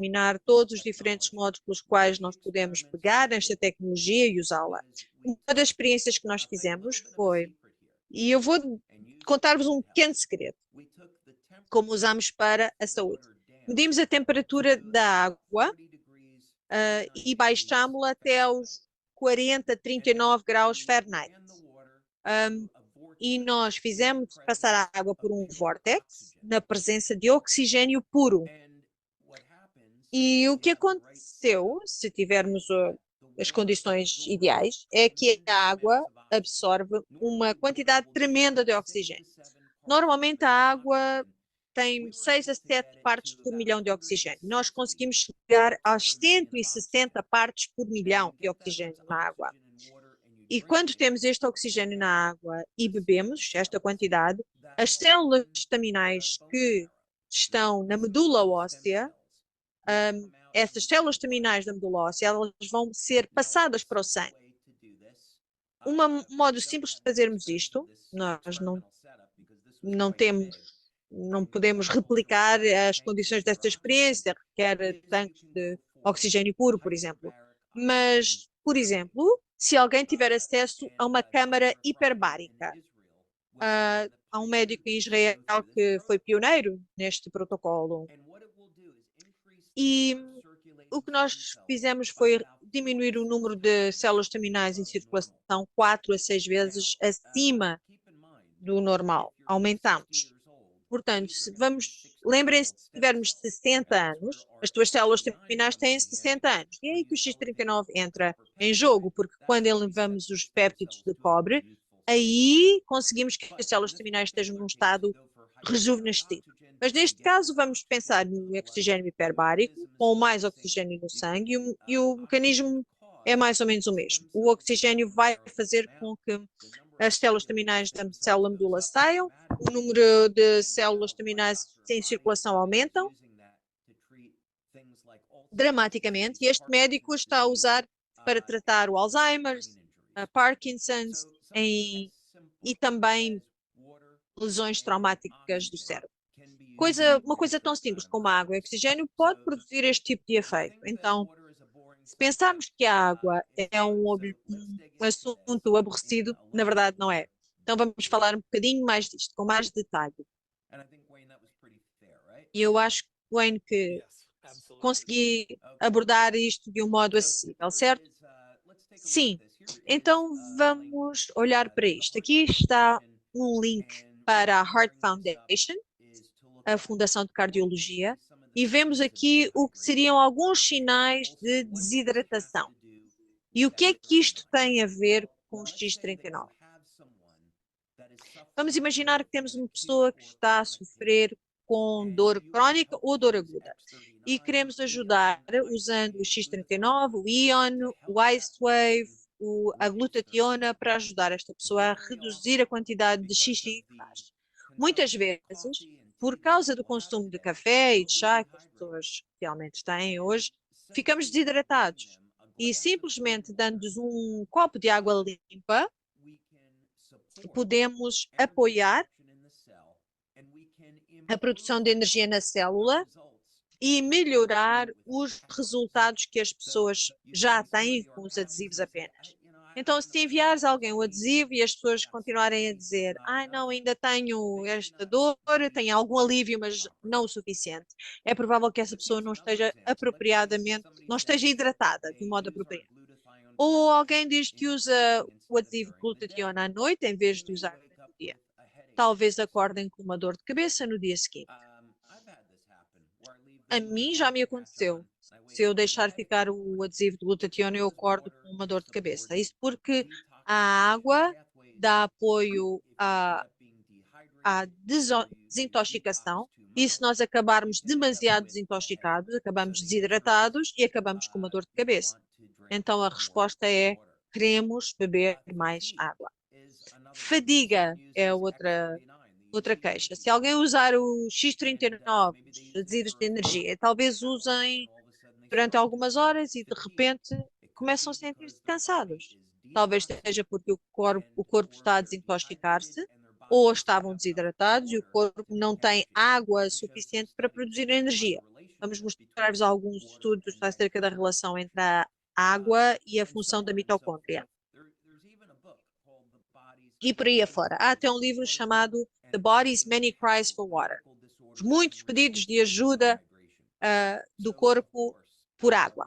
examinar todos os diferentes modos pelos quais nós podemos pegar nesta tecnologia e usá-la. Uma das experiências que nós fizemos foi, e eu vou contar-vos um pequeno segredo, como usamos para a saúde. Medimos a temperatura da água, e baixámos-la até aos 40, 39 graus Fahrenheit. E nós fizemos passar a água por um vórtex na presença de oxigênio puro. E o que aconteceu, se tivermos as condições ideais, é que a água absorve uma quantidade tremenda de oxigênio. Normalmente a água tem 6 a 7 partes por milhão de oxigênio. Nós conseguimos chegar às 160 partes por milhão de oxigênio na água. E quando temos este oxigênio na água e bebemos esta quantidade, as células estaminais que estão na medula óssea, essas células estaminais da medula óssea, elas vão ser passadas para o sangue. Um modo simples de fazermos isto, nós não podemos replicar as condições desta experiência, requer tanques de oxigênio puro, por exemplo. Mas, por exemplo, se alguém tiver acesso a uma câmara hiperbárica, há um médico em Israel que foi pioneiro neste protocolo. E o que nós fizemos foi diminuir o número de células estaminais em circulação 4 a 6 vezes acima do normal. Aumentamos. Portanto, lembrem-se, se tivermos 60 anos, as tuas células terminais têm 60 anos. E é aí que o X39 entra em jogo, porque quando elevamos os péptidos de cobre, aí conseguimos que as células terminais estejam num estado rejuvenescido. Mas neste caso vamos pensar no oxigênio hiperbárico, com mais oxigênio no sangue, e o mecanismo é mais ou menos o mesmo. O oxigênio vai fazer com que as células terminais da célula medula saiam, o número de células terminais em circulação aumentam dramaticamente, e este médico está a usar para tratar o Alzheimer, a Parkinson's e também lesões traumáticas do cérebro. Uma coisa tão simples como a água e o oxigênio pode produzir este tipo de efeito. Então, se pensarmos que a água é um assunto aborrecido, na verdade não é. Então vamos falar um bocadinho mais disto, com mais detalhe. E eu acho, Wayne, que consegui abordar isto de um modo acessível, certo? Sim. Então vamos olhar para isto. Aqui está um link para a Heart Foundation, a Fundação de Cardiologia, e vemos aqui o que seriam alguns sinais de desidratação. E o que é que isto tem a ver com o X39? Vamos imaginar que temos uma pessoa que está a sofrer com dor crónica ou dor aguda e queremos ajudar usando o X39, o Ion, o Icewave, a glutationa para ajudar esta pessoa a reduzir a quantidade de xixi que faz. Muitas vezes, por causa do consumo de café e de chá que as pessoas realmente têm hoje, ficamos desidratados e simplesmente dando-lhes um copo de água limpa, podemos apoiar a produção de energia na célula e melhorar os resultados que as pessoas já têm com os adesivos apenas. Então, se enviares alguém o adesivo e as pessoas continuarem a dizer não, ainda tenho esta dor, tenho algum alívio, mas não o suficiente, é provável que essa pessoa não esteja apropriadamente, não esteja hidratada de um modo apropriado. Ou alguém diz que usa o adesivo glutationa à noite em vez de usar durante o dia. Talvez acordem com uma dor de cabeça no dia seguinte. A mim já me aconteceu. Se eu deixar ficar o adesivo de glutationa, eu acordo com uma dor de cabeça. Isso porque a água dá apoio à desintoxicação, e se nós acabarmos demasiado desintoxicados, acabamos desidratados e acabamos com uma dor de cabeça. Então a resposta é: queremos beber mais água. Fadiga é outra queixa. Se alguém usar o X39, os adesivos de energia, talvez usem durante algumas horas e de repente começam a sentir-se cansados. Talvez seja porque o corpo está a desintoxicar-se ou estavam desidratados e o corpo não tem água suficiente para produzir energia. Vamos mostrar-vos alguns estudos acerca da relação entre a água e a função da mitocôndria. E por aí afora. Há até um livro chamado The Body's Many Cries for Water. Os muitos pedidos de ajuda do corpo por água,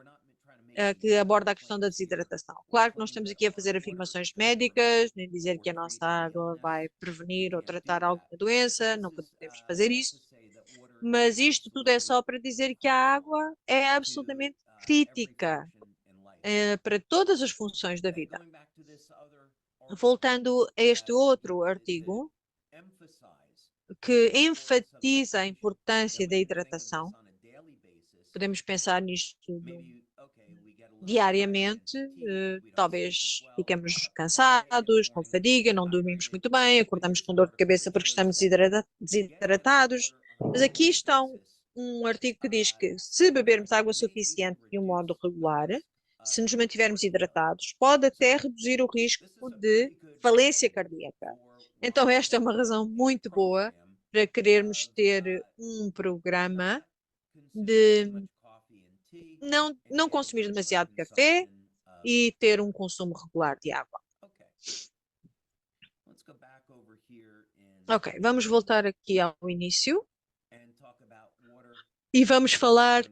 que aborda a questão da desidratação. Claro que nós estamos aqui a fazer afirmações médicas, nem dizer que a nossa água vai prevenir ou tratar alguma doença, não podemos fazer isso, mas isto tudo é só para dizer que a água é absolutamente crítica para todas as funções da vida. Voltando a este outro artigo, que enfatiza a importância da hidratação, podemos pensar nisto diariamente, talvez fiquemos cansados, com fadiga, não dormimos muito bem, acordamos com dor de cabeça porque estamos desidratados, mas aqui está um artigo que diz que se bebermos água suficiente de um modo regular, se nos mantivermos hidratados, pode até reduzir o risco de falência cardíaca. Então esta é uma razão muito boa para querermos ter um programa de não consumir demasiado café e ter um consumo regular de água. Ok, vamos voltar aqui ao início e vamos falar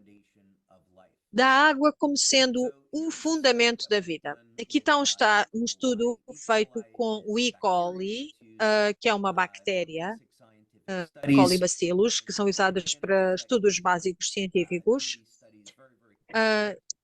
da água como sendo um fundamento da vida. Aqui está um estudo feito com o E. coli, que é uma bactéria, Colibacillus, que são usadas para estudos básicos científicos.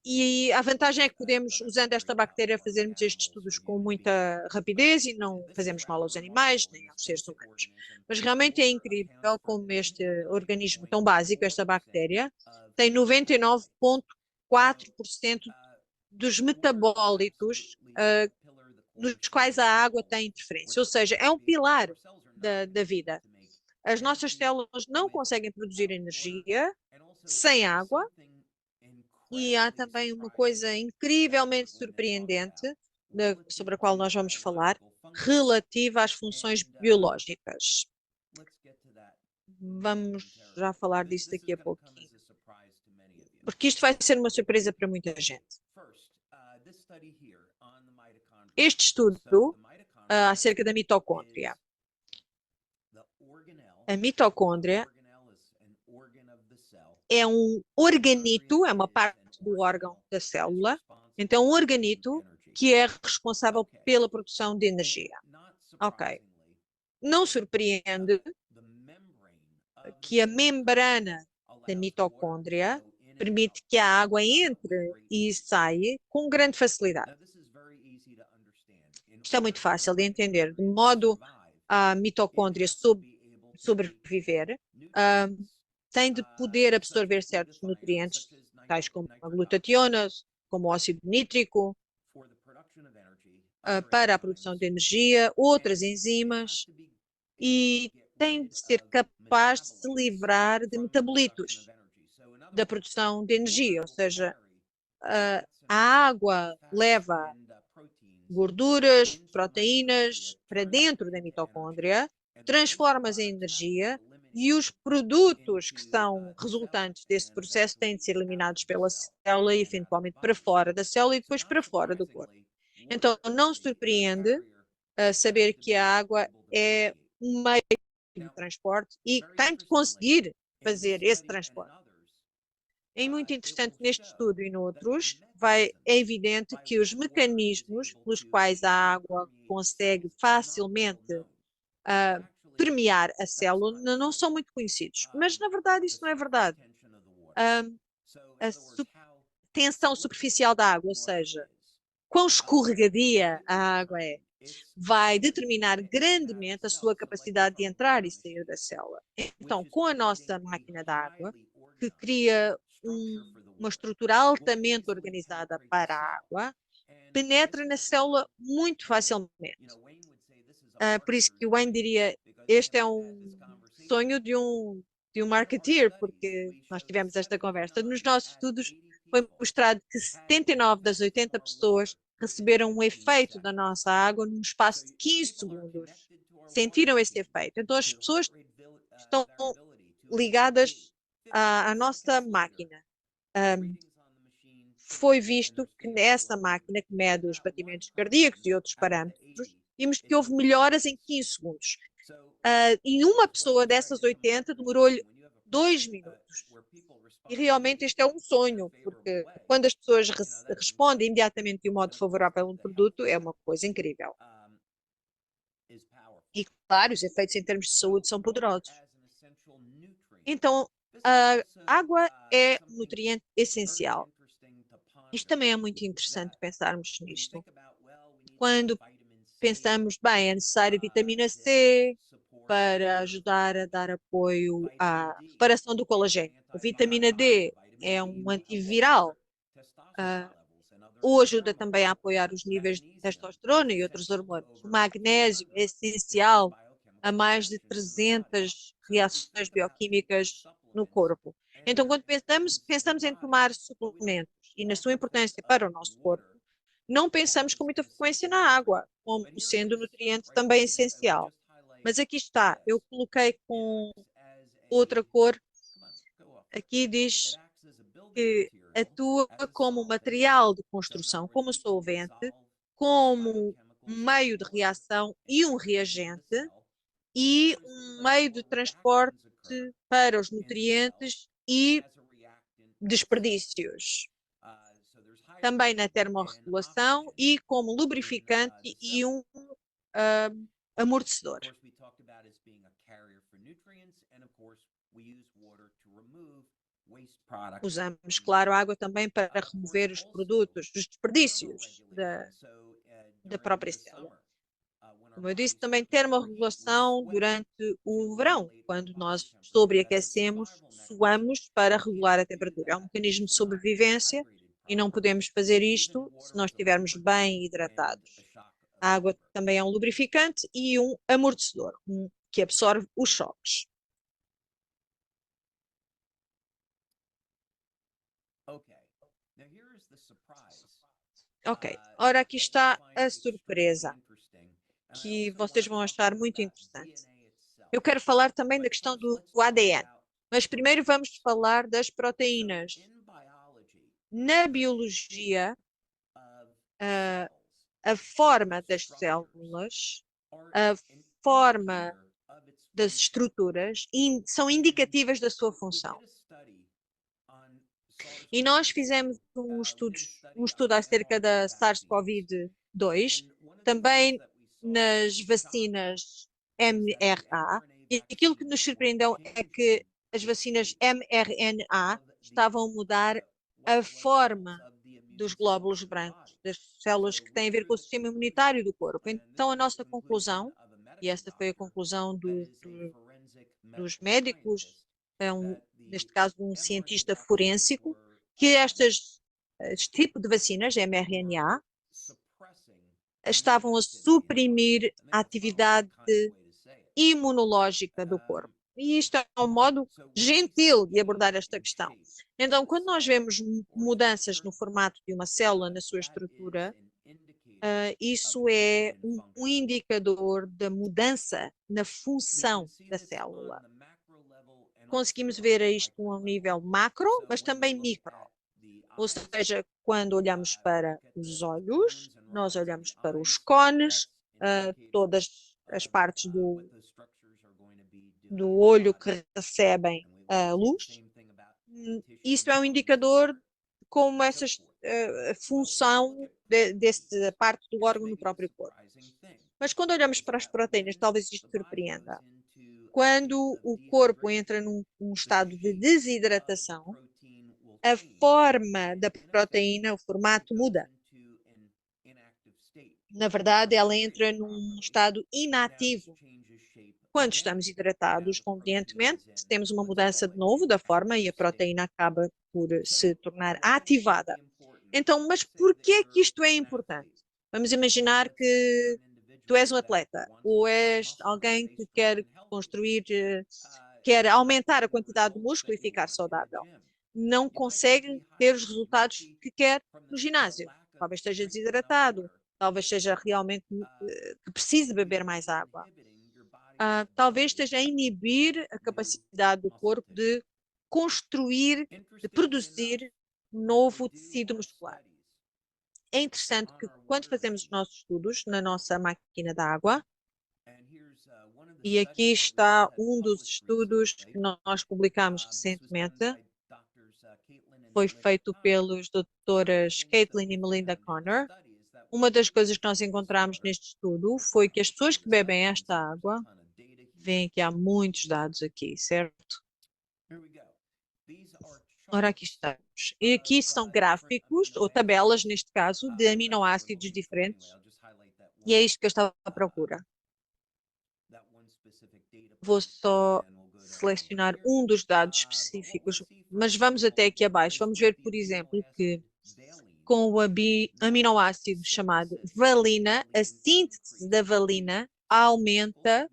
E a vantagem é que podemos, usando esta bactéria, fazermos estes estudos com muita rapidez e não fazemos mal aos animais nem aos seres humanos. Mas realmente é incrível como este organismo tão básico, esta bactéria, tem 99,4% dos metabólitos nos quais a água tem interferência, ou seja, é um pilar da vida. As nossas células não conseguem produzir energia sem água. E há também uma coisa incrivelmente surpreendente, sobre a qual nós vamos falar, relativa às funções biológicas. Vamos já falar disso daqui a pouquinho. Porque isto vai ser uma surpresa para muita gente. Este estudo acerca da mitocôndria. A mitocôndria é um organito, é uma parte do órgão da célula, então um organito que é responsável pela produção de energia. Ok. Não surpreende que a membrana da mitocôndria permite que a água entre e saia com grande facilidade. Isto é muito fácil de entender, de modo a mitocôndria sobreviver, tem de poder absorver certos nutrientes, tais como a glutationa, como o óxido nítrico, para a produção de energia, outras enzimas, e tem de ser capaz de se livrar de metabolitos da produção de energia, ou seja, a água leva gorduras, proteínas para dentro da mitocôndria, transforma-as em energia e os produtos que são resultantes desse processo têm de ser eliminados pela célula e eventualmente para fora da célula e depois para fora do corpo. Então, não surpreende saber que a água é um meio de transporte e tem de conseguir fazer esse transporte. É muito interessante neste estudo e noutros, é evidente que os mecanismos pelos quais a água consegue facilmente permear a célula não são muito conhecidos. Mas, na verdade, isso não é verdade. A tensão superficial da água, ou seja, quão escorregadia a água é, vai determinar grandemente a sua capacidade de entrar e sair da célula. Então, com a nossa máquina da água, que cria uma estrutura altamente organizada para a água, penetra na célula muito facilmente. Por isso que o Wayne diria, este é um sonho de um marketeer, porque nós tivemos esta conversa. Nos nossos estudos foi mostrado que 79 das 80 pessoas receberam um efeito da nossa água num espaço de 15 segundos. Sentiram esse efeito. Então as pessoas estão ligadas a nossa máquina, foi visto que nessa máquina que mede os batimentos cardíacos e outros parâmetros, vimos que houve melhoras em 15 segundos. Em uma pessoa dessas 80 demorou-lhe 2 minutos. E realmente este é um sonho, porque quando as pessoas respondem imediatamente de um modo favorável a um produto, é uma coisa incrível. E, claro, os efeitos em termos de saúde são poderosos. Então, a água é um nutriente essencial. Isto também é muito interessante pensarmos nisto. Quando pensamos, bem, é necessário vitamina C para ajudar a dar apoio à reparação do colagênio. A vitamina D é um antiviral, ah, ou ajuda também a apoiar os níveis de testosterona e outros hormônios. O magnésio é essencial a mais de 300 reações bioquímicas no corpo. Então, quando pensamos em tomar suplementos e na sua importância para o nosso corpo, não pensamos com muita frequência na água, como sendo um nutriente também essencial. Mas aqui está, eu coloquei com outra cor, aqui diz que atua como material de construção, como solvente, como um meio de reação e um reagente, e um meio de transporte para os nutrientes e desperdícios. Também na termorregulação e como lubrificante e um amortecedor. Usamos, claro, água também para remover os produtos, os desperdícios da própria célula. Como eu disse, também termorregulação durante o verão, quando nós sobreaquecemos, suamos para regular a temperatura. É um mecanismo de sobrevivência e não podemos fazer isto se nós estivermos bem hidratados. A água também é um lubrificante e um amortecedor, que absorve os choques. Ok, ora aqui está a surpresa, que vocês vão achar muito interessante. Eu quero falar também da questão do ADN, mas primeiro vamos falar das proteínas. Na biologia, a forma das células, a forma das estruturas são indicativas da sua função. E nós fizemos um estudo acerca da SARS-CoV-2, também nas vacinas mRNA, e aquilo que nos surpreendeu é que as vacinas mRNA estavam a mudar a forma dos glóbulos brancos, das células que têm a ver com o sistema imunitário do corpo. Então, a nossa conclusão, e essa foi a conclusão dos médicos, neste caso um cientista forênsico, que este tipo de vacinas, mRNA, estavam a suprimir a atividade imunológica do corpo. E isto é um modo gentil de abordar esta questão. Então, quando nós vemos mudanças no formato de uma célula, na sua estrutura, isso é um indicador da mudança na função da célula. Conseguimos ver isto a um nível macro, mas também micro. Ou seja, quando olhamos para os olhos, nós olhamos para os cones, todas as partes do olho que recebem a luz. Isso é um indicador de como essa função dessa parte do órgão no próprio corpo. Mas quando olhamos para as proteínas, talvez isto surpreenda. Quando o corpo entra num estado de desidratação, a forma da proteína, o formato muda. Na verdade, ela entra num estado inativo. Quando estamos hidratados, convenientemente, temos uma mudança de novo da forma e a proteína acaba por se tornar ativada. Então, mas por que é que isto é importante? Vamos imaginar que tu és um atleta ou és alguém que quer construir, quer aumentar a quantidade de músculo e ficar saudável. Não consegue ter os resultados que quer no ginásio. Talvez esteja desidratado, talvez seja realmente que precise beber mais água. Talvez esteja a inibir a capacidade do corpo de construir, de produzir novo tecido muscular. É interessante que quando fazemos os nossos estudos na nossa máquina da água, e aqui está um dos estudos que nós publicamos recentemente, foi feito pelos doutoras Caitlin e Melinda Connor. Uma das coisas que nós encontramos neste estudo foi que as pessoas que bebem esta água, veem que há muitos dados aqui, certo? Ora, aqui estamos. E aqui são gráficos, ou tabelas, neste caso, de aminoácidos diferentes. E é isto que eu estava à procura. Vou só selecionar um dos dados específicos, mas vamos até aqui abaixo. Vamos ver, por exemplo, que com o aminoácido chamado valina, a síntese da valina aumenta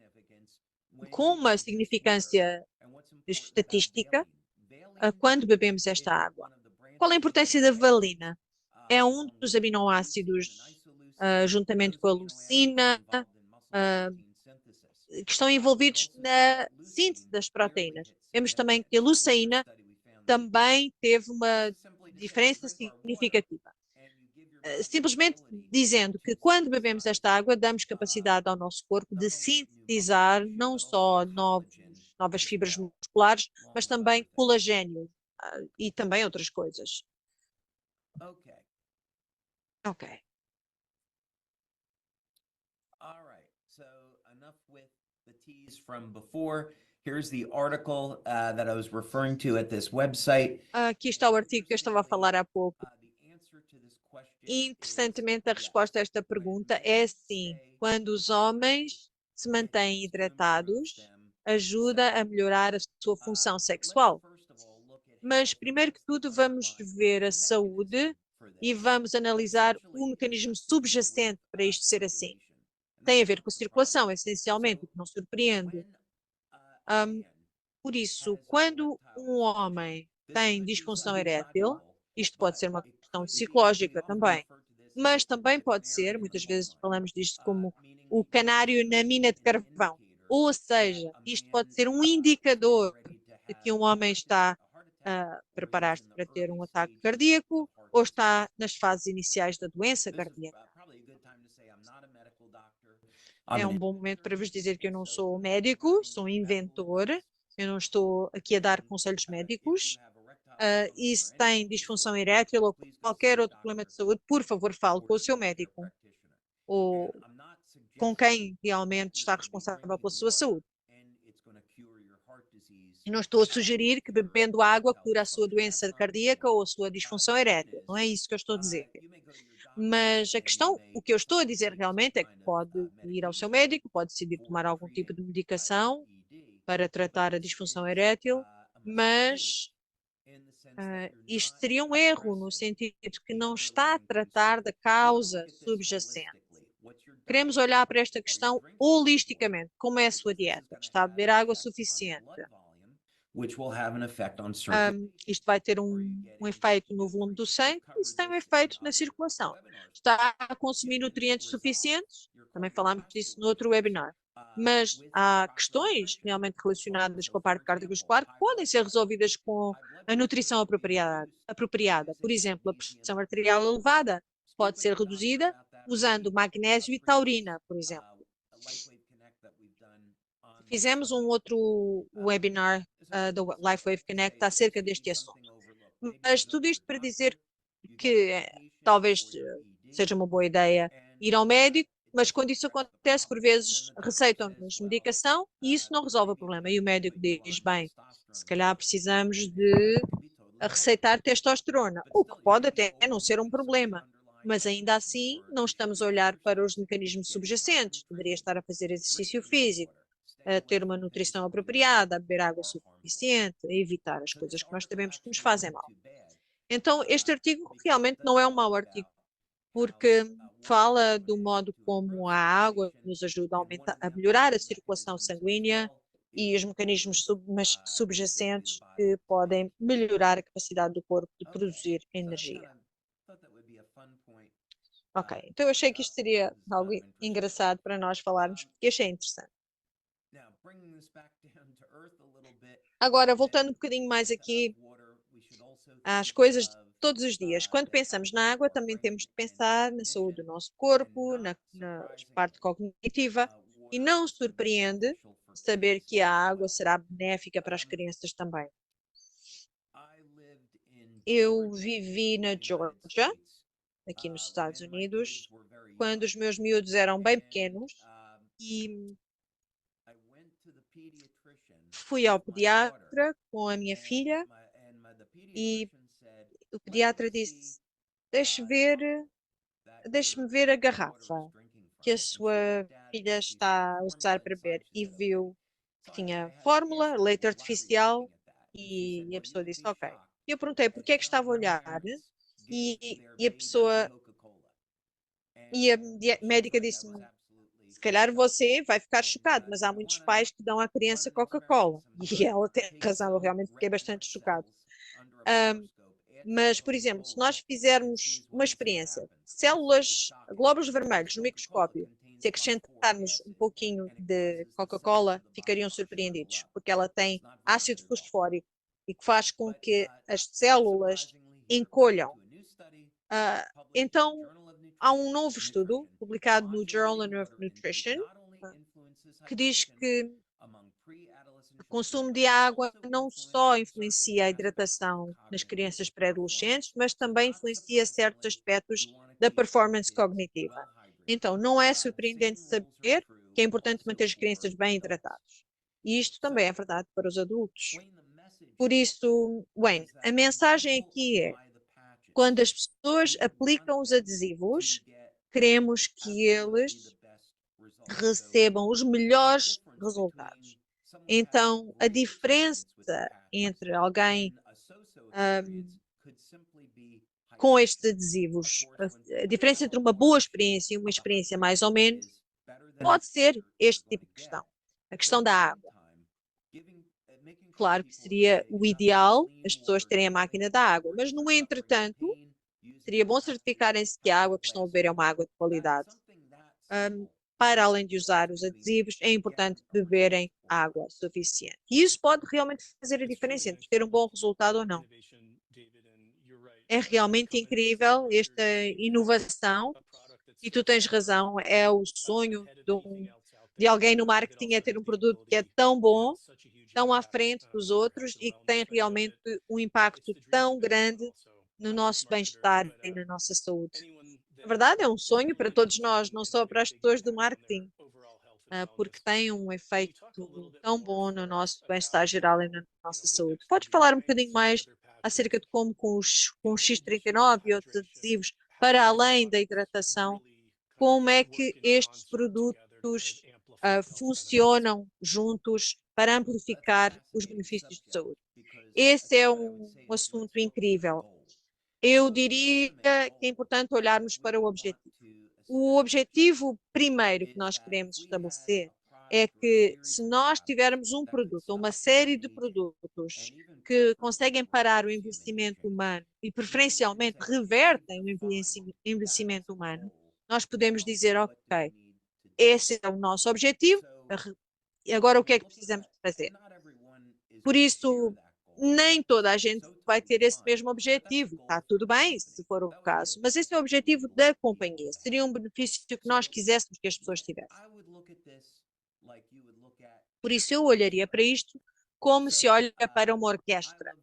com uma significância estatística quando bebemos esta água. Qual a importância da valina? É um dos aminoácidos, juntamente com a leucina, que estão envolvidos na síntese das proteínas. Vemos também que a leucina também teve uma diferença significativa. Simplesmente dizendo que quando bebemos esta água, damos capacidade ao nosso corpo de sintetizar não só novas fibras musculares, mas também colagênio, e também outras coisas. Ok. From before. Here's the article that I was referring to at this website. Aqui está o artigo que eu estava a falar há pouco. E, interessantemente, a resposta a esta pergunta é sim. Quando os homens se mantêm hidratados, ajuda a melhorar a sua função sexual. Mas, primeiro que tudo, vamos ver a saúde e vamos analisar o mecanismo subjacente para isto ser assim. Tem a ver com a circulação, essencialmente, o que não surpreende. Por isso, quando um homem tem disfunção erétil, isto pode ser uma questão psicológica também, mas também pode ser, muitas vezes falamos disto como o canário na mina de carvão, ou seja, isto pode ser um indicador de que um homem está a preparar-se para ter um ataque cardíaco ou está nas fases iniciais da doença cardíaca. É um bom momento para vos dizer que eu não sou médico, sou um inventor, eu não estou aqui a dar conselhos médicos. E se tem disfunção erétil ou qualquer outro problema de saúde, por favor, fale com o seu médico ou com quem realmente está responsável pela sua saúde. Eu não estou a sugerir que bebendo água cura a sua doença cardíaca ou a sua disfunção erétil, não é isso que eu estou a dizer. Mas a questão, o que eu estou a dizer realmente é que pode ir ao seu médico, pode decidir tomar algum tipo de medicação para tratar a disfunção erétil, mas isto seria um erro no sentido que não está a tratar da causa subjacente. Queremos olhar para esta questão holisticamente. Como é a sua dieta? Está a beber água suficiente? Isto vai ter um efeito no volume do sangue e isso tem um efeito na circulação. Está a consumir nutrientes suficientes? Também falámos disso no outro webinar. Mas há questões realmente relacionadas com a parte cardiovascular que podem ser resolvidas com a nutrição apropriada. Por exemplo, a pressão arterial elevada pode ser reduzida usando magnésio e taurina, por exemplo. Fizemos um outro webinar do LifeWave Connect acerca deste assunto. Mas tudo isto para dizer que talvez seja uma boa ideia ir ao médico, mas quando isso acontece, por vezes receitam-nos medicação e isso não resolve o problema. E o médico diz, bem, se calhar precisamos de receitar testosterona, o que pode até não ser um problema. Mas ainda assim, não estamos a olhar para os mecanismos subjacentes. Deveria estar a fazer exercício físico, a ter uma nutrição apropriada, a beber água suficiente, a evitar as coisas que nós sabemos que nos fazem mal. Então, este artigo realmente não é um mau artigo, porque fala do modo como a água nos ajuda a melhorar a circulação sanguínea e os mecanismos subjacentes que podem melhorar a capacidade do corpo de produzir energia. Ok, então eu achei que isto seria algo engraçado para nós falarmos, porque achei interessante. Agora, voltando um bocadinho mais aqui às coisas de todos os dias. Quando pensamos na água, também temos de pensar na saúde do nosso corpo, na parte cognitiva, e não surpreende saber que a água será benéfica para as crianças também. Eu vivi na Geórgia, aqui nos Estados Unidos, quando os meus miúdos eram bem pequenos, e fui ao pediatra com a minha filha e o pediatra disse: deixe-me ver a garrafa que a sua filha está a usar para beber. E viu que tinha fórmula, leite artificial, e a pessoa disse: ok. E eu perguntei por que é que estava a olhar, e a pessoa, e a médica disse-me: se calhar você vai ficar chocado, mas há muitos pais que dão à criança Coca-Cola. E ela tem razão, eu realmente fiquei bastante chocado. Mas, por exemplo, se nós fizermos uma experiência, células, glóbulos vermelhos no microscópio, se acrescentarmos um pouquinho de Coca-Cola, ficariam surpreendidos, porque ela tem ácido fosfórico e que faz com que as células encolham. Então, há um novo estudo publicado no Journal of Nutrition que diz que o consumo de água não só influencia a hidratação nas crianças pré-adolescentes, mas também influencia certos aspectos da performance cognitiva. Então, não é surpreendente saber que é importante manter as crianças bem hidratadas. E isto também é verdade para os adultos. Por isso, Wayne, a mensagem aqui é: quando as pessoas aplicam os adesivos, queremos que eles recebam os melhores resultados. Então, a diferença entre alguém com estes adesivos, a diferença entre uma boa experiência e uma experiência mais ou menos, pode ser este tipo de questão, a questão da água. Claro que seria o ideal as pessoas terem a máquina da água, mas no entretanto, seria bom certificarem-se que a água que estão a beber é uma água de qualidade. Para além de usar os adesivos, é importante beberem água suficiente. E isso pode realmente fazer a diferença entre ter um bom resultado ou não. É realmente incrível esta inovação, e tu tens razão, é o sonho de alguém no marketing, é ter um produto que é tão bom, tão à frente dos outros e que tem realmente um impacto tão grande no nosso bem-estar e na nossa saúde. Na verdade, é um sonho para todos nós, não só para as pessoas do marketing, porque tem um efeito tão bom no nosso bem-estar geral e na nossa saúde. Podes falar um bocadinho mais acerca de como com o X39 e outros adesivos, para além da hidratação, como é que estes produtos funcionam juntos para amplificar os benefícios de saúde? Esse é um assunto incrível. Eu diria que é importante olharmos para o objetivo. O objetivo primeiro que nós queremos estabelecer é que, se nós tivermos um produto, uma série de produtos que conseguem parar o envelhecimento humano e preferencialmente revertem o envelhecimento humano, nós podemos dizer: ok, esse é o nosso objetivo, e agora o que é que precisamos fazer? Por isso, nem toda a gente vai ter esse mesmo objetivo. Está tudo bem, se for o caso, mas esse é o objetivo da companhia. Seria um benefício que nós quiséssemos que as pessoas tivessem. Por isso, eu olharia para isto como se olha para uma orquestra.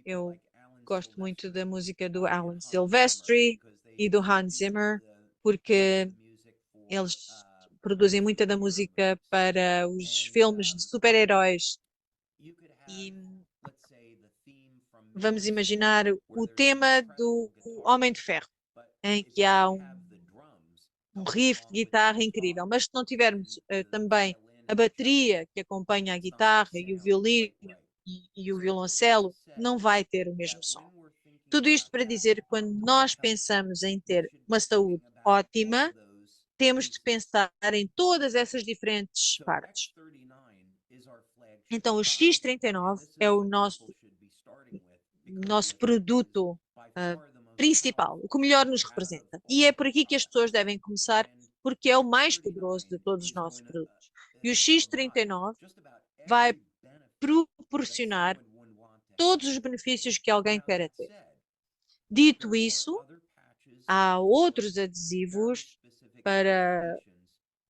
Eu gosto muito da música do Alan Silvestri e do Hans Zimmer, porque eles produzem muita da música para os filmes de super-heróis. E vamos imaginar o tema do Homem de Ferro, em que há um riff de guitarra incrível, mas se não tivermos também a bateria que acompanha a guitarra e o violino e o violoncelo, não vai ter o mesmo som. Tudo isto para dizer que, quando nós pensamos em ter uma saúde ótima, temos de pensar em todas essas diferentes partes. Então, o X39 é o nosso produto principal, o que melhor nos representa. E é por aqui que as pessoas devem começar, porque é o mais poderoso de todos os nossos produtos. E o X39 vai proporcionar todos os benefícios que alguém queira ter. Dito isso, há outros adesivos para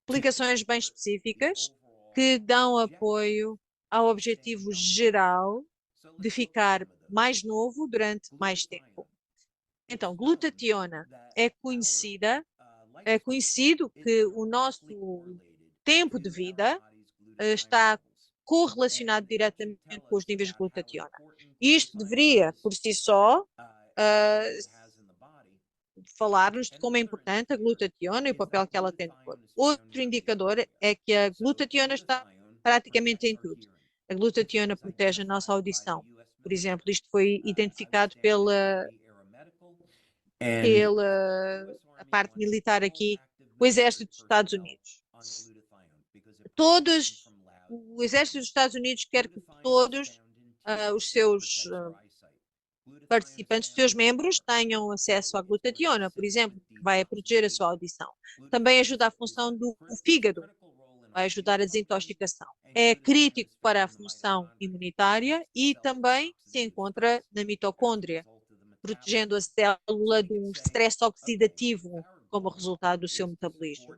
aplicações bem específicas que dão apoio ao objetivo geral de ficar mais novo durante mais tempo. Então, glutationa é conhecido que o nosso tempo de vida está correlacionado diretamente com os níveis de glutationa. Isto deveria, por si só, falar-nos de como é importante a glutationa e o papel que ela tem no corpo. Outro indicador é que a glutationa está praticamente em tudo. A glutationa protege a nossa audição. Por exemplo, isto foi identificado pela a parte militar aqui, o Exército dos Estados Unidos. O Exército dos Estados Unidos quer que todos os seus participantes, os seus membros, tenham acesso à glutationa, por exemplo, que vai proteger a sua audição. Também ajuda a função do fígado, vai ajudar a desintoxicação. É crítico para a função imunitária e também se encontra na mitocôndria, protegendo a célula de um stress oxidativo como resultado do seu metabolismo.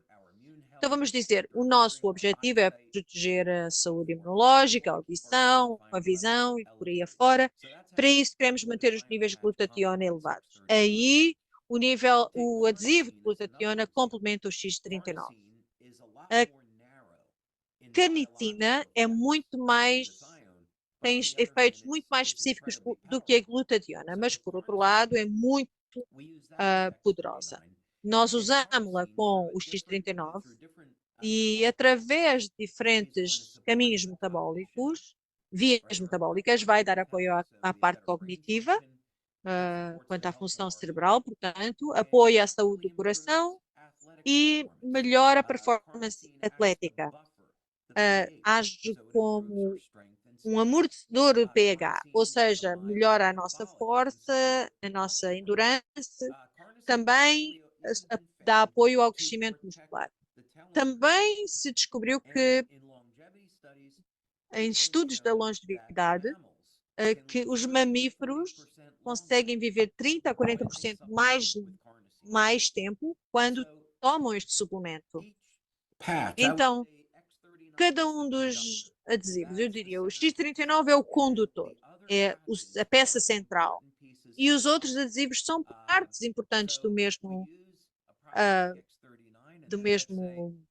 Então, vamos dizer, o nosso objetivo é proteger a saúde imunológica, a audição, a visão e por aí afora. Para isso, queremos manter os níveis de glutationa elevados. Aí, o adesivo de glutationa complementa o X39. A carnitina é muito mais, tem efeitos muito mais específicos do que a glutationa, mas, por outro lado, é muito poderosa. Nós usamos-la com o X39 e através de diferentes caminhos metabólicos, vias metabólicas, vai dar apoio à parte cognitiva, quanto à função cerebral, portanto, apoio à saúde do coração e melhora a performance atlética. Age como um amortecedor do pH, ou seja, melhora a nossa força, a nossa endurance, também dá apoio ao crescimento muscular. Também se descobriu que, em estudos da longevidade, que os mamíferos conseguem viver 30 a 40% mais tempo quando tomam este suplemento. Então, cada um dos adesivos, eu diria, o X39 é o condutor, é a peça central. E os outros adesivos são partes importantes do mesmo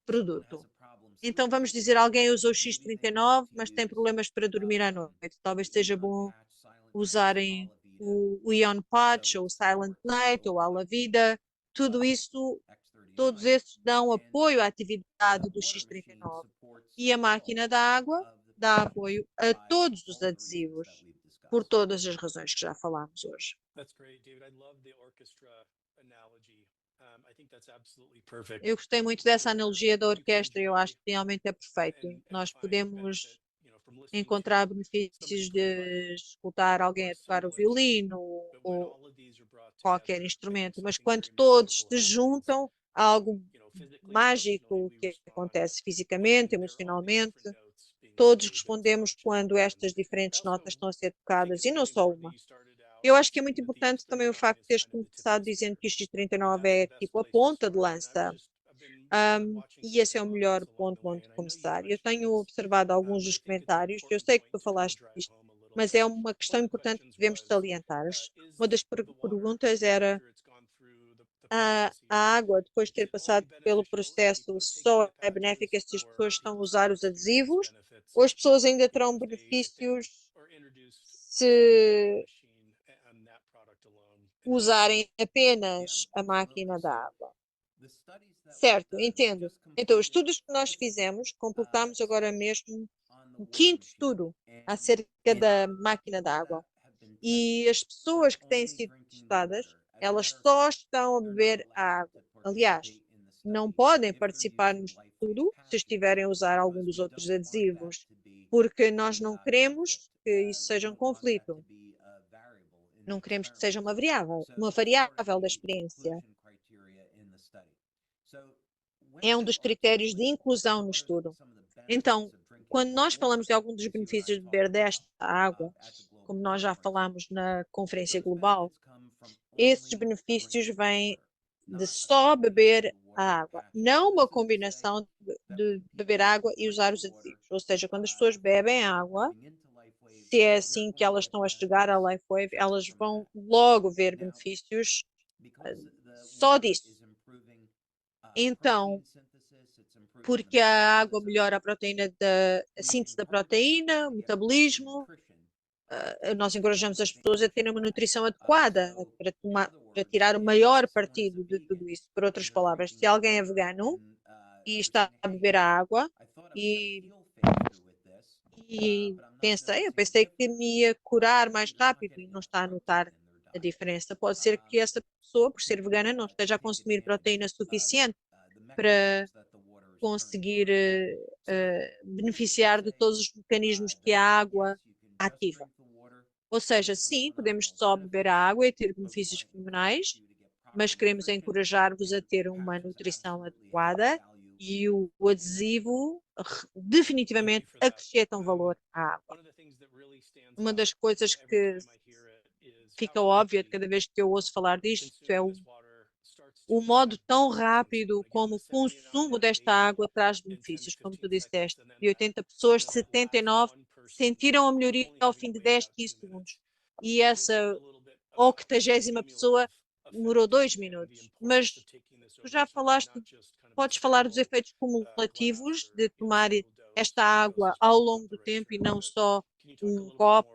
produto. Então, vamos dizer, alguém usou o X39, mas tem problemas para dormir à noite. Talvez seja bom usarem o Ion Patch, ou o Silent Night, ou a Alavida. Tudo isso, todos esses dão apoio à atividade do X39. E a máquina da água dá apoio a todos os adesivos, por todas as razões que já falámos hoje. Eu gostei muito dessa analogia da orquestra, eu acho que realmente é perfeito. Nós podemos encontrar benefícios de escutar alguém a tocar o violino ou qualquer instrumento, mas quando todos se juntam, há algo mágico que acontece fisicamente, emocionalmente. Todos respondemos quando estas diferentes notas estão a ser tocadas e não só uma. Eu acho que é muito importante também o facto de teres começado dizendo que o X39 é tipo a ponta de lança. E esse é o melhor ponto onde começar. Eu tenho observado alguns dos comentários, eu sei que tu falaste disto, mas é uma questão importante que devemos salientar. Uma das perguntas era a água, depois de ter passado pelo processo, só é benéfica se as pessoas estão a usar os adesivos, ou as pessoas ainda terão benefícios se usarem apenas a máquina da água. Certo, entendo. Então, os estudos que nós fizemos, completamos agora mesmo um quinto estudo acerca da máquina da água. E as pessoas que têm sido testadas, elas só estão a beber a água. Aliás, não podem participar no estudo se estiverem a usar algum dos outros adesivos, porque nós não queremos que isso seja um conflito. Não queremos que seja uma variável da experiência. É um dos critérios de inclusão no estudo. Então, quando nós falamos de algum dos benefícios de beber desta água, como nós já falámos na Conferência Global, esses benefícios vêm de só beber a água, não uma combinação de beber água e usar os adesivos. Ou seja, quando as pessoas bebem água, se é assim que elas estão a chegar à LifeWave, elas vão logo ver benefícios só disso. Então, porque a água melhora a proteína a síntese da proteína, o metabolismo, nós encorajamos as pessoas a terem uma nutrição adequada para tirar o maior partido de tudo isso. Por outras palavras, se alguém é vegano e está a beber a água e, eu pensei que me ia curar mais rápido e não está a notar a diferença. Pode ser que essa pessoa, por ser vegana, não esteja a consumir proteína suficiente para conseguir beneficiar de todos os mecanismos que a água ativa. Ou seja, sim, podemos só beber a água e ter benefícios fenomenais, mas queremos encorajar-vos a ter uma nutrição adequada e o adesivo definitivamente acrescenta um valor à água. Uma das coisas que fica óbvia de cada vez que eu ouço falar disto é o modo tão rápido como o consumo desta água traz benefícios, como tu disseste. De 80 pessoas, 79 sentiram a melhoria ao fim de 10, 15 segundos. E essa 80ª pessoa demorou 2 minutos. Mas tu já falaste, podes falar dos efeitos cumulativos de tomar esta água ao longo do tempo e não só um copo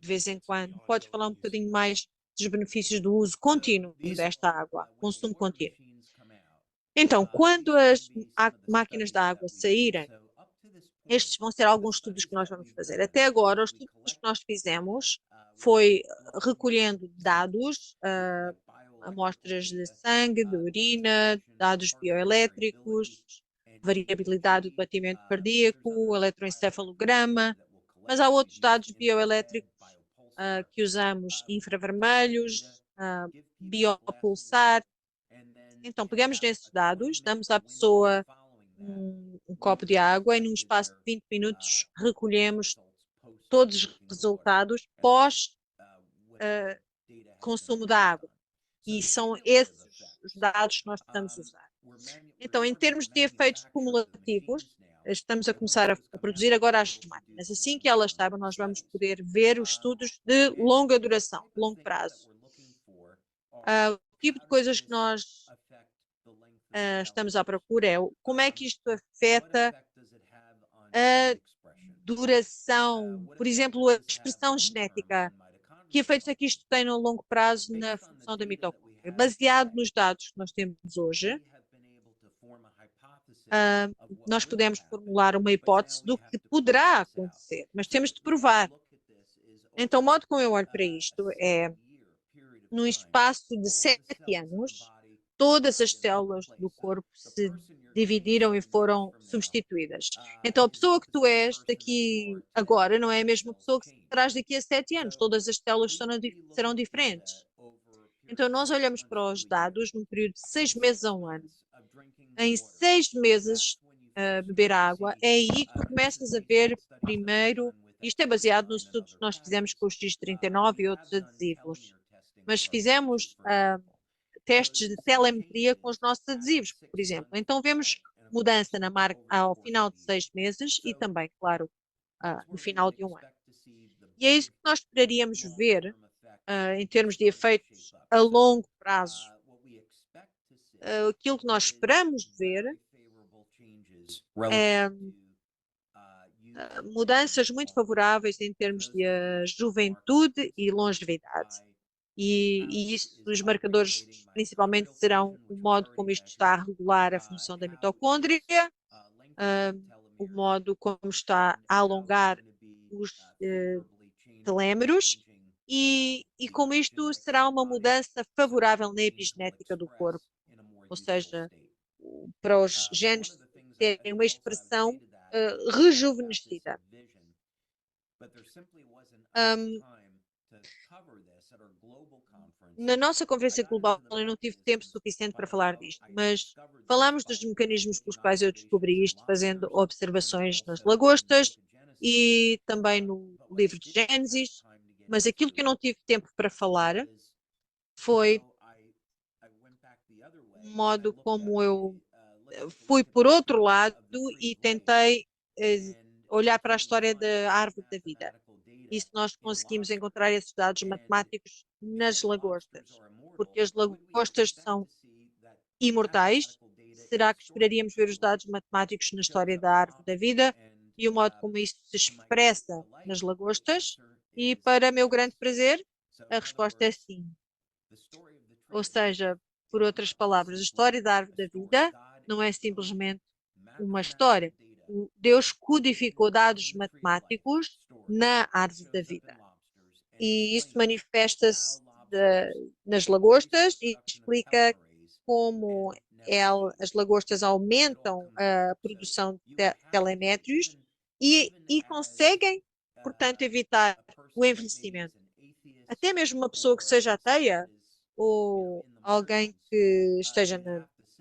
de vez em quando. Podes falar um bocadinho mais dos benefícios do uso contínuo desta água, consumo contínuo. Então, quando as máquinas da água saírem, estes vão ser alguns estudos que nós vamos fazer. Até agora, os estudos que nós fizemos foi recolhendo dados, amostras de sangue, de urina, dados bioelétricos, variabilidade do batimento cardíaco, eletroencefalograma, mas há outros dados bioelétricos que usamos, infravermelhos, biopulsar. Então, pegamos nesses dados, damos à pessoa um copo de água e num espaço de 20 minutos recolhemos todos os resultados pós consumo da água. E são esses os dados que nós estamos a usar. Então, em termos de efeitos cumulativos, estamos a começar a produzir agora as máquinas. Assim que elas saibam, nós vamos poder ver os estudos de longa duração, longo prazo. O tipo de coisas que nós estamos à procura é como é que isto afeta a duração, por exemplo, a expressão genética. Que efeitos é que isto tem no longo prazo na função da mitocôndria? Baseado nos dados que nós temos hoje, nós podemos formular uma hipótese do que poderá acontecer, mas temos de provar. Então, o modo como eu olho para isto é, num espaço de 7 anos, todas as células do corpo se dividiram e foram substituídas. Então, a pessoa que tu és daqui agora não é a mesma pessoa que serás daqui a 7 anos. Todas as células serão diferentes. Então, nós olhamos para os dados num período de 6 meses a 1 ano. Em 6 meses, beber água, é aí que tu começas a ver primeiro. Isto é baseado nos estudos que nós fizemos com os X39 e outros adesivos. Mas fizemos testes de telemetria com os nossos adesivos, por exemplo. Então vemos mudança na marca ao final de 6 meses e também, claro, no final de 1 ano. E é isso que nós esperaríamos ver em termos de efeitos a longo prazo. Aquilo que nós esperamos ver é mudanças muito favoráveis em termos de juventude e longevidade. E isso, os marcadores principalmente serão o modo como isto está a regular a função da mitocôndria, o modo como está a alongar os telêmeros e como isto será uma mudança favorável na epigenética do corpo, ou seja, para os genes terem uma expressão rejuvenescida. Na nossa conferência global eu não tive tempo suficiente para falar disto, mas Falamos dos mecanismos pelos quais eu descobri isto, fazendo observações nas lagostas e também no livro de Gênesis, mas aquilo que eu não tive tempo para falar foi o modo como eu fui por outro lado e tentei olhar para a história da árvore da vida. E se nós conseguimos encontrar esses dados matemáticos nas lagostas, porque as lagostas são imortais, será que esperaríamos ver os dados matemáticos na história da árvore da vida e o modo como isso se expressa nas lagostas? E para meu grande prazer, a resposta é sim. Ou seja, por outras palavras, a história da árvore da vida não é simplesmente uma história. Deus codificou dados matemáticos na árvore da vida. E isso manifesta-se nas lagostas e explica como as lagostas aumentam a produção de telemétrios e conseguem, portanto, evitar o envelhecimento. Até mesmo uma pessoa que seja ateia ou alguém que esteja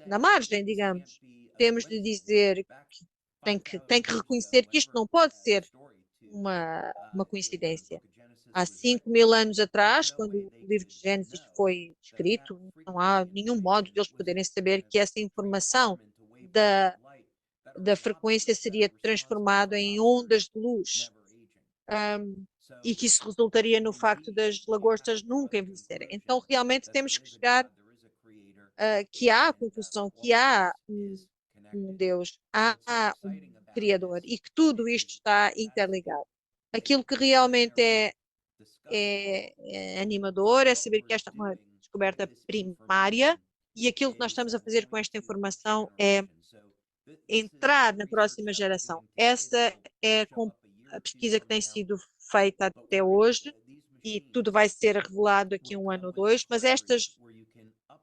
na margem, digamos, temos de dizer que tem que reconhecer que isto não pode ser uma coincidência. Há 5.000 anos atrás, quando o livro de Gênesis foi escrito, não há nenhum modo de eles poderem saber que essa informação da, da frequência seria transformada em ondas de luz, e que isso resultaria no facto das lagostas nunca envelhecerem. Então, realmente temos que chegar que há a conclusão que há um Deus, há um Criador e que tudo isto está interligado. Aquilo que realmente é animador é saber que esta é uma descoberta primária e aquilo que nós estamos a fazer com esta informação é entrar na próxima geração. Essa é a pesquisa que tem sido feita até hoje e tudo vai ser revelado aqui um ano ou dois, mas estas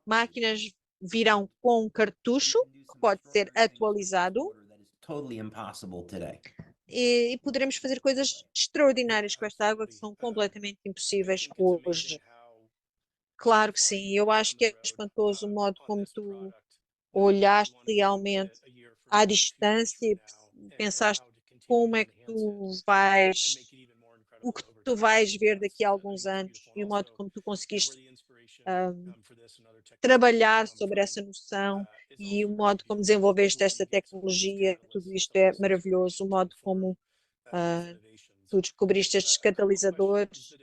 máquinas virão com um cartucho que pode ser atualizado e poderemos fazer coisas extraordinárias com esta água que são completamente impossíveis hoje. Claro que sim, eu acho que é espantoso o modo como tu olhaste realmente à distância e pensaste como é que o que tu vais ver daqui a alguns anos e o modo como tu conseguiste trabalhar sobre essa noção e o modo como desenvolveste esta tecnologia, tudo isto é maravilhoso, o modo como tu descobriste estes catalisadores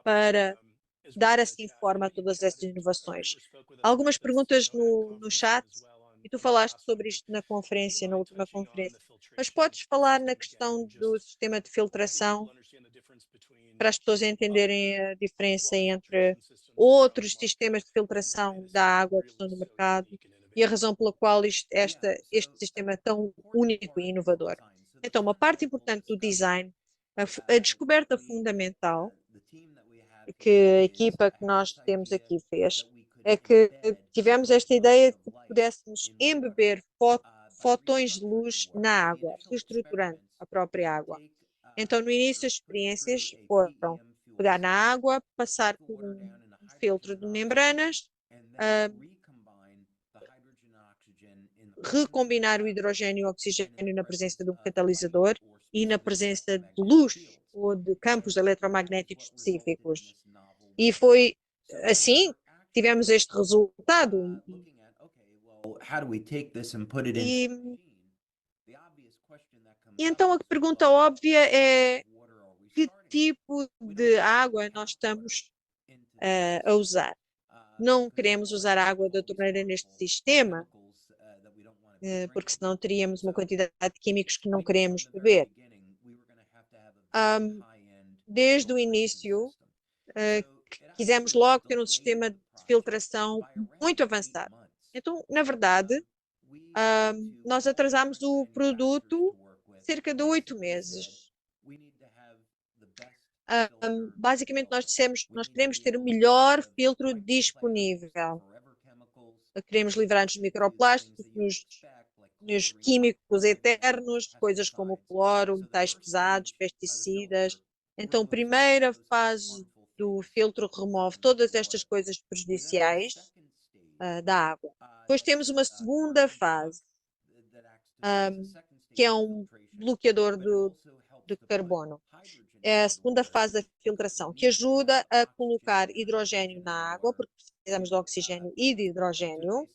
para dar assim forma a todas essas inovações. Algumas perguntas no chat, e tu falaste sobre isto na conferência, na última conferência, mas podes falar na questão do sistema de filtração para as pessoas entenderem a diferença entre outros sistemas de filtração da água que estão no mercado e a razão pela qual este sistema é tão único e inovador. Então, uma parte importante do design, a descoberta fundamental que a equipa que nós temos aqui fez, é que tivemos esta ideia de que pudéssemos embeber fotões de luz na água, reestruturando a própria água. Então, no início, as experiências foram pegar na água, passar por um filtro de membranas, recombinar o hidrogênio e o oxigênio na presença de um catalisador e na presença de luz ou de campos eletromagnéticos específicos. E foi assim que tivemos este resultado. E, e então a pergunta óbvia é que tipo de água nós estamos a usar? Não queremos usar água da torneira neste sistema, porque senão teríamos uma quantidade de químicos que não queremos beber. Desde o início, quisemos logo ter um sistema de filtração muito avançado. Então, na verdade, nós atrasámos o produto cerca de 8 meses. Basicamente, nós dissemos que nós queremos ter o melhor filtro disponível. Queremos livrar-nos de microplásticos, nos químicos eternos, coisas como o cloro, metais pesados, pesticidas. Então, a primeira fase do filtro remove todas estas coisas prejudiciais da água. Depois temos uma segunda fase, que é um bloqueador do carbono. É a segunda fase da filtração, que ajuda a colocar hidrogênio na água, porque precisamos de oxigênio e de hidrogênio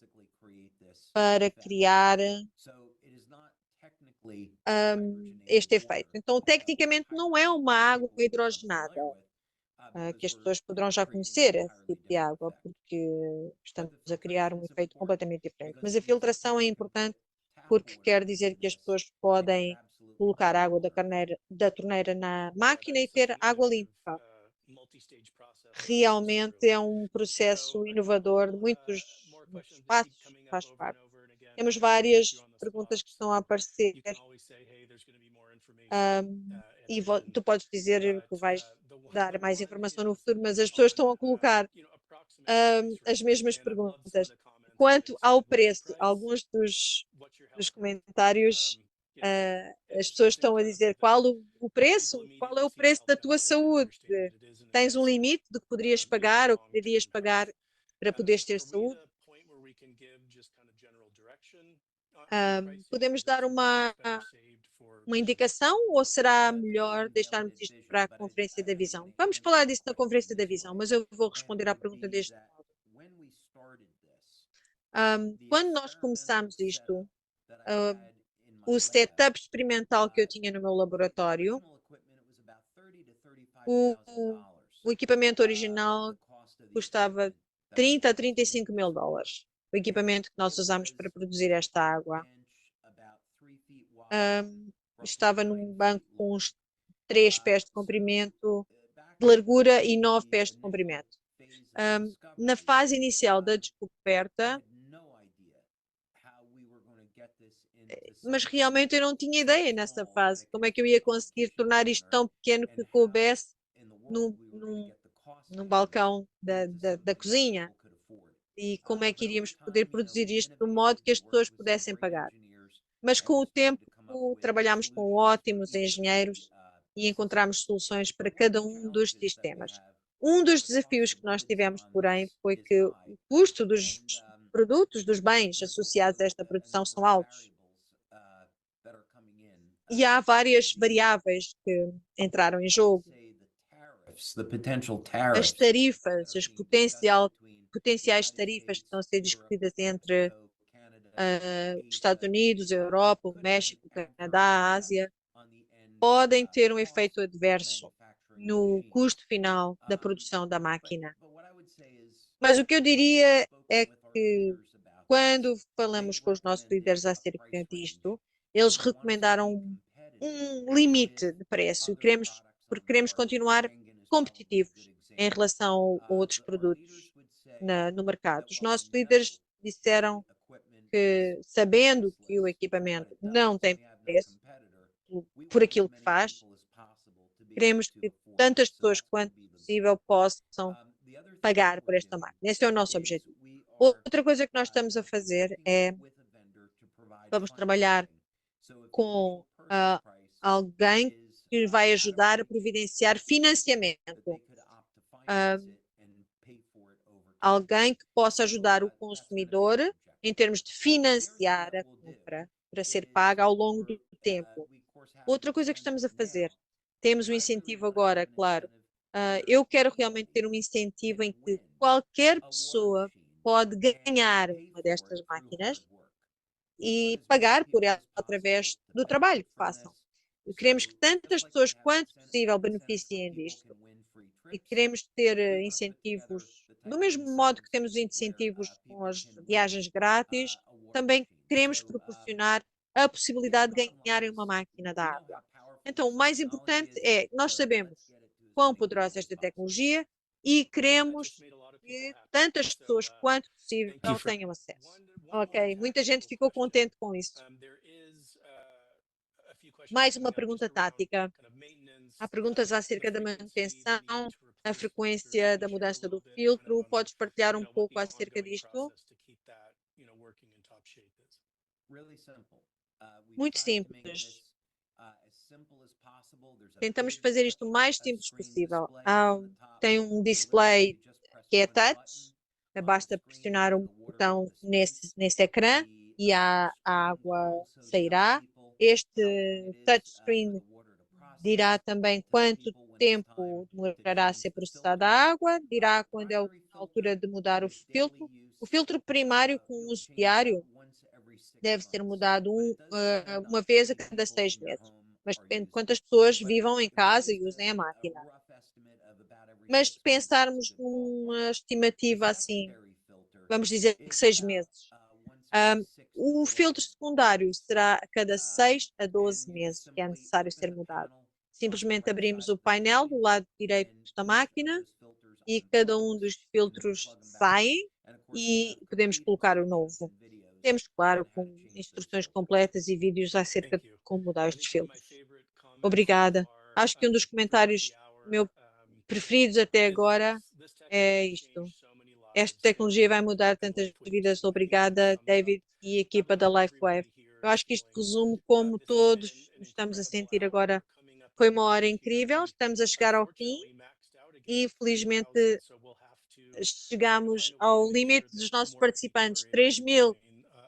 para criar este efeito. Então, tecnicamente, não é uma água hidrogenada, que as pessoas poderão já conhecer esse tipo de água, porque estamos a criar um efeito completamente diferente. Mas a filtração é importante porque quer dizer que as pessoas podem colocar água da torneira na máquina e ter água limpa. Realmente é um processo inovador de muitos passos que faz parte. Temos várias perguntas que estão a aparecer, e tu podes dizer que vais dar mais informação no futuro, mas as pessoas estão a colocar as mesmas perguntas. Quanto ao preço, alguns dos comentários, as pessoas estão a dizer qual o preço, qual é o preço da tua saúde? Tens um limite do que poderias pagar ou que poderias pagar para poderes ter saúde? Podemos dar uma indicação ou será melhor deixarmos isto para a Conferência da Visão? Vamos falar disso na Conferência da Visão, mas eu vou responder à pergunta deste modo. Quando nós começamos isto, o setup experimental que eu tinha no meu laboratório, o equipamento original custava 30 a 35 mil dólares. O equipamento que nós usamos para produzir esta água. Estava num banco com uns 3 pés de comprimento, de largura e 9 pés de comprimento. Na fase inicial da descoberta, mas realmente eu não tinha ideia nessa fase como é que eu ia conseguir tornar isto tão pequeno que coubesse num balcão da cozinha, e como é que iríamos poder produzir isto de um modo que as pessoas pudessem pagar. Mas com o tempo trabalhámos com ótimos engenheiros e encontramos soluções para cada um dos sistemas. Um dos desafios que nós tivemos, porém, foi que o custo dos produtos, dos bens associados a esta produção são altos. E há várias variáveis que entraram em jogo. As tarifas, as potenciais tarifas que estão a ser discutidas entre os Estados Unidos, a Europa, o México, o Canadá, a Ásia, podem ter um efeito adverso no custo final da produção da máquina. Mas o que eu diria é que quando falamos com os nossos líderes acerca disto, eles recomendaram um limite de preço, porque queremos continuar competitivos em relação a outros produtos no mercado. Os nossos líderes disseram que, sabendo que o equipamento não tem preço por aquilo que faz, queremos que tantas pessoas quanto possível possam pagar por esta máquina. Esse é o nosso objetivo. Outra coisa que nós estamos a fazer é vamos trabalhar com alguém que vai ajudar a providenciar financiamento. Alguém que possa ajudar o consumidor em termos de financiar a compra para ser paga ao longo do tempo. Outra coisa que estamos a fazer, temos um incentivo agora, claro. Eu quero realmente ter um incentivo em que qualquer pessoa pode ganhar uma destas máquinas e pagar por ela através do trabalho que façam. E queremos que tantas pessoas quanto possível beneficiem disto. E queremos ter incentivos, do mesmo modo que temos incentivos com as viagens grátis, também queremos proporcionar a possibilidade de ganharem uma máquina da água. Então, o mais importante é, nós sabemos quão poderosa é esta tecnologia e queremos que tantas pessoas quanto possível tenham acesso. Ok, muita gente ficou contente com isso. Mais uma pergunta tática. Há perguntas acerca da manutenção, a frequência da mudança do filtro. Podes partilhar um pouco acerca disto? Muito simples. Tentamos fazer isto o mais simples possível. Tem um display que é touch, Basta pressionar um botão nesse ecrã e a água sairá. Este touchscreen dirá também quanto tempo demorará a ser processada a água, dirá quando é a altura de mudar o filtro. O filtro primário com uso diário deve ser mudado uma vez a cada 6 meses, mas depende de quantas pessoas vivam em casa e usem a máquina. Mas se pensarmos numa estimativa assim, vamos dizer que 6 meses, um, o filtro secundário será a cada 6 a 12 meses que é necessário ser mudado. Simplesmente abrimos o painel do lado direito da máquina e cada um dos filtros saem e podemos colocar o novo. Temos, claro, com instruções completas e vídeos acerca de como mudar estes filtros. Obrigada. Acho que um dos comentários meu preferidos até agora é isto. Esta tecnologia vai mudar tantas vidas. Obrigada, David e equipa da LifeWave. Eu acho que isto resume como todos nos estamos a sentir agora. Foi uma hora incrível, estamos a chegar ao fim e felizmente chegamos ao limite dos nossos participantes, 3.000.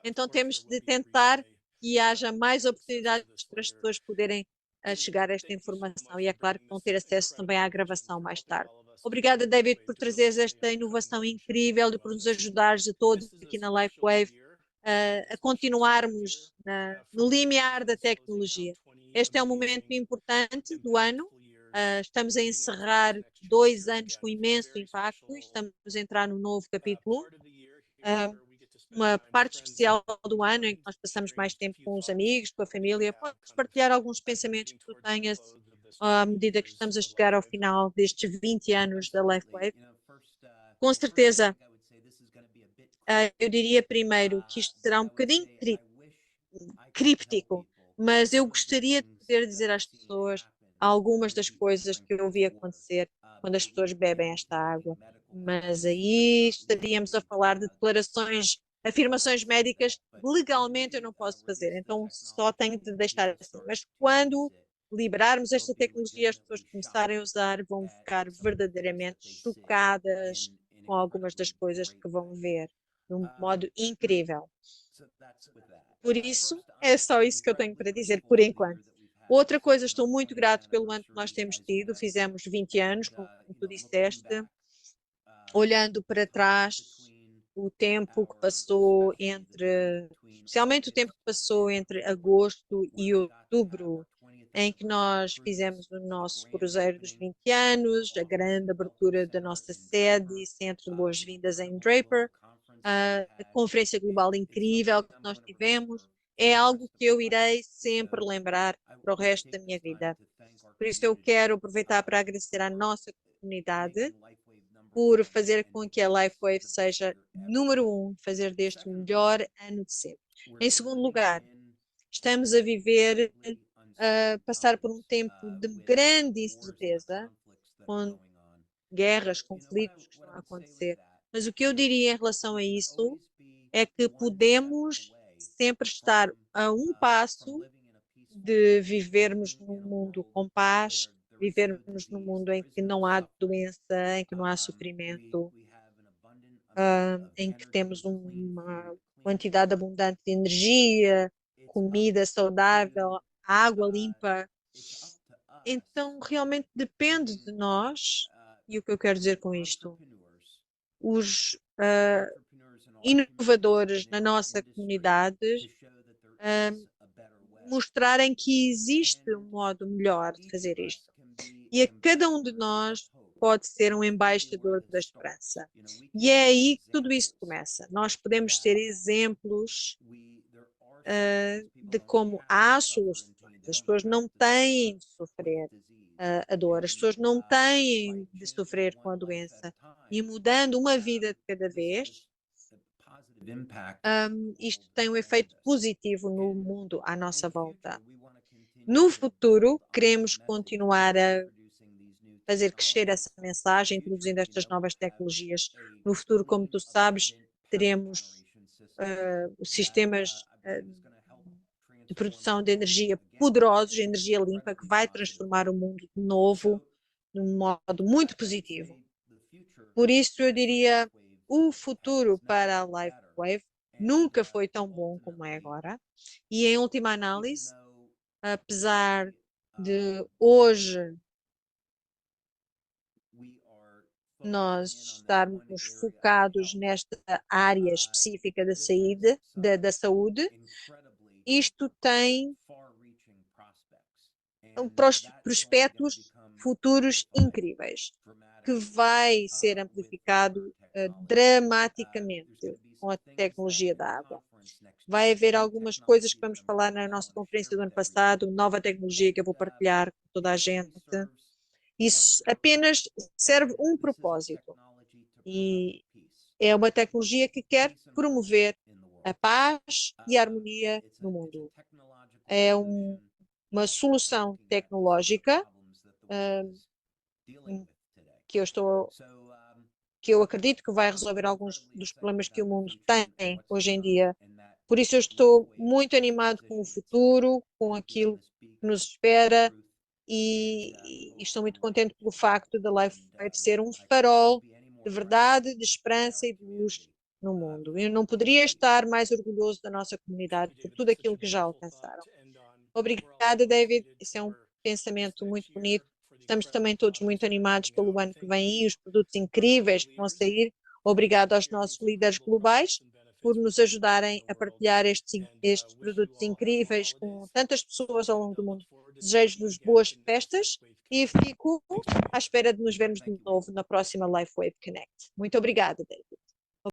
Então temos de tentar que haja mais oportunidades para as pessoas poderem chegar a esta informação e é claro que vão ter acesso também à gravação mais tarde. Obrigada, David, por trazeres esta inovação incrível e por nos ajudares a todos aqui na LifeWave a continuarmos no limiar da tecnologia. Este é um momento importante do ano. Estamos a encerrar 2 anos com imenso impacto. Estamos a entrar no novo capítulo. Uma parte especial do ano em que nós passamos mais tempo com os amigos, com a família. Podes partilhar alguns pensamentos que tu tenhas à medida que estamos a chegar ao final destes 20 anos da LifeWave? Com certeza, eu diria primeiro que isto será um bocadinho críptico, mas eu gostaria de poder dizer às pessoas algumas das coisas que eu vi acontecer quando as pessoas bebem esta água. Mas aí estaríamos a falar de declarações, afirmações médicas, legalmente eu não posso fazer, então só tenho de deixar assim. Mas quando liberarmos esta tecnologia, as pessoas começarem a usar, vão ficar verdadeiramente chocadas com algumas das coisas que vão ver, de um modo incrível. Por isso, é só isso que eu tenho para dizer por enquanto. Outra coisa, estou muito grato pelo ano que nós temos tido, fizemos 20 anos, como tu disseste, olhando para trás, o tempo que passou especialmente o tempo que passou entre agosto e outubro, em que nós fizemos o nosso cruzeiro dos 20 anos, a grande abertura da nossa sede e centro de boas-vindas em Draper, a conferência global incrível que nós tivemos, é algo que eu irei sempre lembrar para o resto da minha vida. Por isso eu quero aproveitar para agradecer à nossa comunidade por fazer com que a LifeWave seja número 1, fazer deste o melhor ano de sempre. Em segundo lugar, estamos a viver, passar por um tempo de grande incerteza, com guerras, conflitos que estão a acontecer. Mas o que eu diria em relação a isso é que podemos sempre estar a um passo de vivermos num mundo com paz, vivermos num mundo em que não há doença, em que não há sofrimento, em que temos uma quantidade abundante de energia, comida saudável, água limpa. Então, realmente depende de nós, e o que eu quero dizer com isto? Os inovadores na nossa comunidade mostrarem que existe um modo melhor de fazer isto. E a cada um de nós pode ser um embaixador da esperança. E é aí que tudo isso começa. Nós podemos ser exemplos de como há soluções. As pessoas não têm de sofrer a dor, as pessoas não têm de sofrer com a doença. E mudando uma vida de cada vez, isto tem um efeito positivo no mundo à nossa volta. No futuro, queremos continuar a fazer crescer essa mensagem, introduzindo estas novas tecnologias. No futuro, como tu sabes, teremos sistemas de produção de energia poderosos, energia limpa, que vai transformar o mundo de novo, de um modo muito positivo. Por isso, eu diria, o futuro para a LifeWave nunca foi tão bom como é agora. E em última análise, apesar de hoje nós estarmos focados nesta área específica da saúde, isto tem prospectos futuros incríveis, que vai ser amplificado dramaticamente com a tecnologia da água. Vai haver algumas coisas que vamos falar na nossa conferência do ano passado, nova tecnologia que eu vou partilhar com toda a gente. Isso apenas serve um propósito e é uma tecnologia que quer promover a paz e a harmonia no mundo. É uma solução tecnológica que eu acredito que vai resolver alguns dos problemas que o mundo tem hoje em dia. Por isso eu estou muito animado com o futuro, com aquilo que nos espera e estou muito contente pelo facto da LifeWave ser um farol de verdade, de esperança e de luz no mundo. Eu não poderia estar mais orgulhoso da nossa comunidade por tudo aquilo que já alcançaram. Obrigada, David. Isso é um pensamento muito bonito. Estamos também todos muito animados pelo ano que vem e os produtos incríveis que vão sair. Obrigado aos nossos líderes globais por nos ajudarem a partilhar estes produtos incríveis com tantas pessoas ao longo do mundo. Desejo-vos boas festas e fico à espera de nos vermos de novo na próxima LifeWave Connect. Muito obrigada, David.